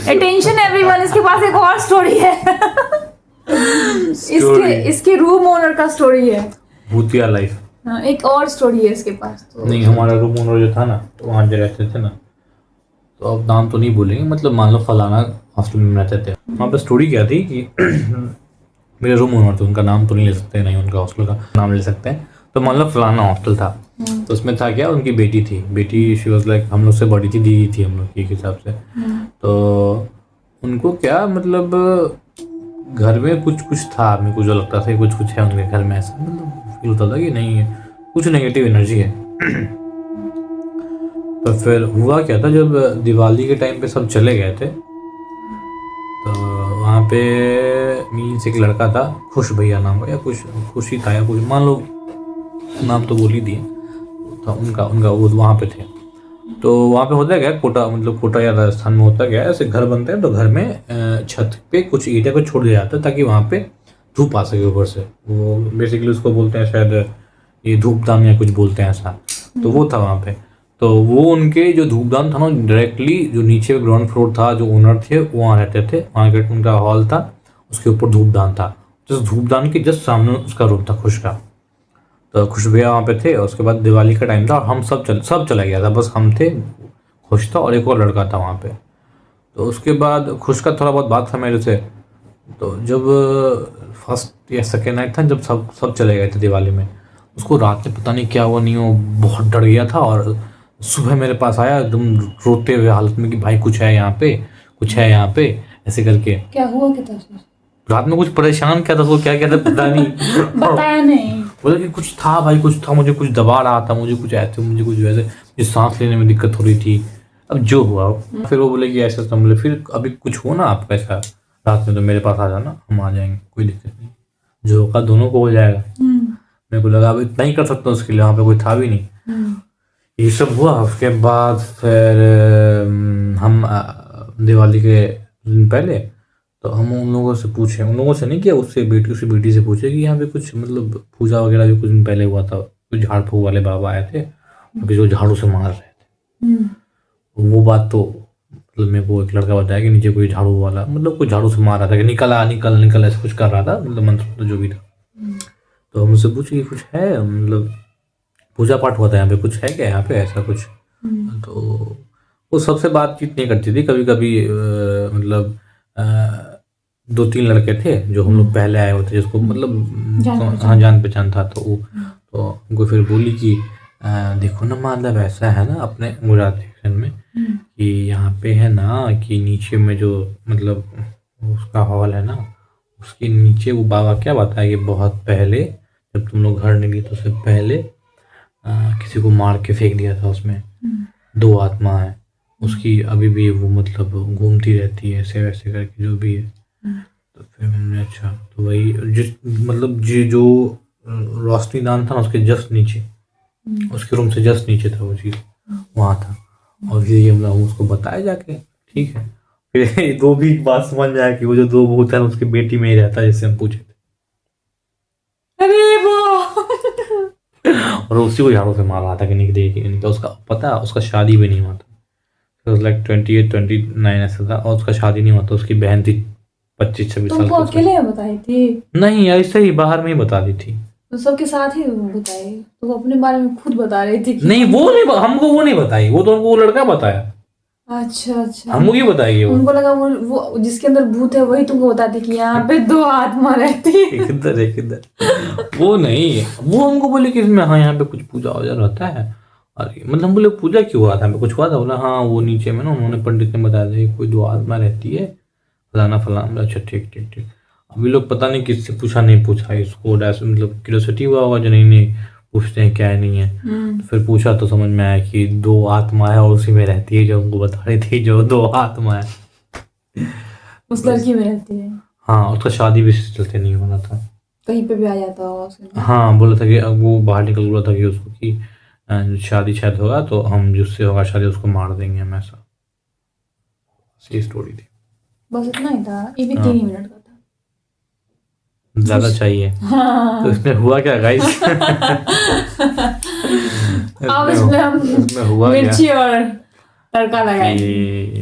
Attention everyone, इसके पास एक और स्टोरी है। इसके रूम ओनर का स्टोरी है, भूतिया लाइफ। हाँ, एक और स्टोरी है इसके पास। तो नहीं, हमारा रूम ओनर जो था ना, तो वहाँ जो रहते थे ना, तो अब नाम तो नहीं बोलेंगे, मतलब मान लो फलाना हॉस्टल में रहते थे। वहाँ पे स्टोरी क्या थी कि मेरे रूम ओनर थे, उनका नाम तो नहीं ले सकते, नहीं उनका हॉस्टल का नाम ले सकते हैं। तो मान लो फलाना हॉस्टल था, तो उसमें था क्या, उनकी बेटी थी। बेटी शी वाज लाइक हम लोग से बड़ी थी, दीदी थी हम लोग के हिसाब से। तो उनको क्या मतलब घर में कुछ कुछ था, मेरे को जो लगता था कुछ कुछ है उनके घर में, ऐसा मतलब फील होता था कि नहीं है, कुछ नेगेटिव एनर्जी है। तो फिर हुआ क्या था, जब दिवाली के टाइम पे सब चले गए थे, तो वहाँ पे मीन्स एक लड़का था, खुश भैया नाम का, या कुछ खुशी था या कुछ, मान लो नाम तो बोल ही दिए, तो उनका वो वहाँ पे थे। तो वहाँ पे होता क्या, कोटा मतलब कोटा या राजस्थान में होता क्या है, ऐसे घर बनते हैं तो घर में छत पे कुछ ईंटें को छोड़ दिया जाता है ताकि वहाँ पे धूप आ सके ऊपर से। वो बेसिकली उसको बोलते हैं शायद ये धूपदान या कुछ बोलते हैं ऐसा। तो वो था वहाँ पे। तो वो उनके जो धूपदान था ना, डायरेक्टली जो नीचे ग्राउंड फ्लोर था, जो ओनर थे वो वहाँ रहते थे, वहाँ के उनका हॉल था, उसके ऊपर धूपदान था। तो धूपदान के जस्ट सामने उसका रूम था खुश का। तो खुश भैया वहाँ पे थे। और उसके बाद दिवाली का टाइम था और हम सब चला गया था, बस हम थे, खुश था और एक और लड़का था वहाँ पे। तो उसके बाद खुश का थोड़ा बहुत बात था मेरे से। तो जब फर्स्ट या सेकेंड नाइट था, जब सब चले गए थे दिवाली में, उसको रात में पता नहीं क्या हुआ, नहीं वो बहुत डर गया था। और सुबह मेरे पास आया एकदम रोते हुए हालत में कि भाई कुछ है यहाँ पे, कुछ है यहाँ पे, ऐसे करके। क्या हुआ, क्या था रात में कुछ परेशान क्या था वो, क्या था पता नहीं। बताया नहीं, बोला कि कुछ था भाई, कुछ था, मुझे कुछ दबा रहा था, मुझे कुछ ऐसे, मुझे कुछ वैसे, मुझे सांस लेने में दिक्कत हो रही थी। अब जो हुआ, फिर वो बोले कि ऐसा संभले, फिर अभी कुछ हो ना आपका ऐसा रात में तो मेरे पास आ जाना, हम आ जाएंगे, कोई दिक्कत नहीं, जो होगा दोनों को हो जाएगा। मेरे को लगा अब इतना ही कर सकता हूँ उसके लिए, वहाँ पे कोई था भी नहीं। ये सब हुआ। उसके बाद फिर हम दिवाली के दिन पहले तो हम उन लोगों से पूछे, उन लोगों से नहीं किया, उससे बेटी से पूछे कि यहाँ पे कुछ मतलब पूजा वगैरह भी कुछ दिन पहले हुआ था, कुछ झाड़ फूक वाले बाबा आए थे जो झाड़ू से मार रहे थे। वो बात तो मतलब मेरे को एक लड़का बताया कि नीचे कोई झाड़ू वाला मतलब कोई झाड़ू से मार रहा था कि निकल ऐसे कुछ कर रहा था, मतलब मंत्र जो भी था। तो हम उससे पूछे कि कुछ है, मतलब पूजा पाठ हुआ था यहाँ पे, कुछ है क्या यहाँ पे ऐसा कुछ। तो वो सबसे बातचीत नहीं करती थी, कभी कभी मतलब 2-3 लड़के थे जो हम लोग पहले आए होते, जिसको मतलब हाँ जान पहचान था। तो उनको फिर बोली कि देखो ना, मतलब ऐसा है ना अपने गुजरात सेक्शन में कि यहाँ पे है ना कि नीचे में जो मतलब उसका हॉल है ना, उसके नीचे वो बाबा क्या बताया कि बहुत पहले जब तुम लोग घर निकले तो उससे पहले किसी को मार के फेंक दिया था, उसमें 2 आत्मा है उसकी, अभी भी वो मतलब घूमती रहती है ऐसे वैसे करके जो भी है। तो फिर मैंने अच्छा, तो वही जिस मतलब जो रोशनी दान था ना उसके जस्ट नीचे, उसके रूम से जस्ट नीचे था वो चीज़, वहाँ था। और फिर ये मतलब उसको बताया जाके, ठीक है। फिर दो भी बात समझ में आया कि वो जो 2 भूत है उसकी बेटी में ही रहता है, जैसे हम पूछे थे। अरे वो और उसी को झाड़ू से मार रहा था कि नहीं, उसका पता, उसका शादी भी नहीं हुआ था, लाइक 28-29 ऐसा था, और उसका शादी नहीं हुआ था, उसकी बहन थी 25-26 साल की। तुमको अकेले बताई थी? नहीं, ऐसे ही बाहर में ही बता दी थी। तो सबके साथ ही बताई? तो वो अपने बारे में खुद बता रही थी कि नहीं, वो नहीं, हमको वो नहीं बताई, वो तो हमको वो लड़का बताया। अच्छा, हमको ही बताई वो। उनको लगा वो जिसके अंदर भूत है वही तुमको बताती कि यहाँ पे 2 आत्मा रहती है। किधर वो नहीं, वो हमको बोले कि इसमें हाँ यहाँ पे कुछ पूजा वूजा रहता है। अरे मतलब हम बोले पूजा क्यों हुआ था, कुछ हुआ था? बोला हाँ वो नीचे में ना उन्होंने पंडित ने बताया था कोई 2 आत्मा रहती है, फलाना। अच्छा ठीक। अभी लोग पता नहीं किससे पूछा नहीं पूछा, इसको मतलब क्यूरियोसिटी हुआ होगा जो नहीं पूछते हैं क्या है नहीं है। तो फिर पूछा तो समझ में आया कि 2 आत्मा है और उसी में रहती है, जो हमको बता रही थी जो 2 आत्मा है उस लड़की में रहती है। हाँ, उसका शादी भी चलते नहीं होना था, कहीं पे भी आ जाता होगा। हाँ, बोला था कि अब वो बाहर निकल बोला था कि उसको कि शादी शायद होगा तो हम जिससे होगा शादी उसको मार देंगे हम, ऐसा सी स्टोरी थी। बस इतना ही था, ये भी 3 ही मिनट का था, ज्यादा चाहिए। हाँ। तो इसमें हुआ क्या गाइस? अब इसमें हम हुआ मिर्ची और तड़का लगाएंगे।